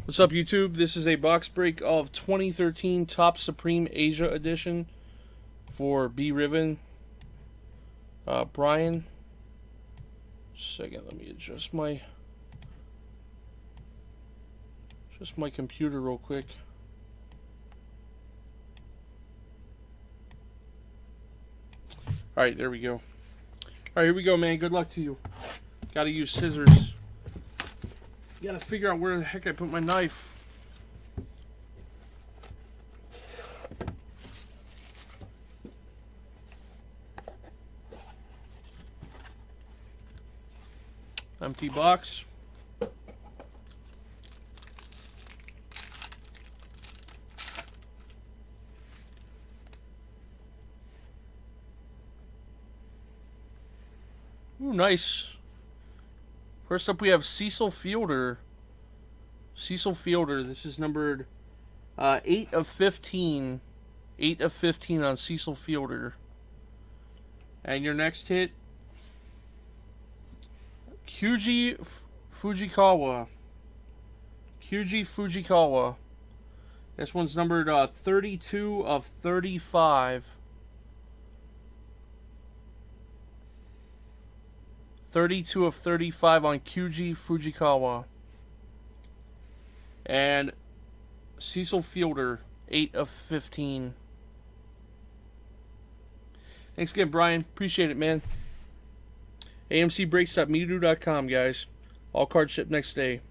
What's up, YouTube? This is a box break of 2013 Top Supreme Asia Edition for B. Riven. Brian. Second, let me adjust my computer real quick. Alright, there we go. Alright, here we go, man. Good luck to you. Gotta use scissors. Gotta figure out where the heck I put my knife. Empty box. Ooh, nice. First up, we have Cecil Fielder. Cecil Fielder. This is numbered 8 of 15. 8 of 15 on Cecil Fielder. And your next hit, Kyuji Fujikawa. Kyuji Fujikawa. This one's numbered 32 of 35. 32 of 35 on Kyuji Fujikawa. And Cecil Fielder, 8 of 15. Thanks again, Brian. Appreciate it, man. AMCBreaks.meedu.com, guys. All cards ship next day.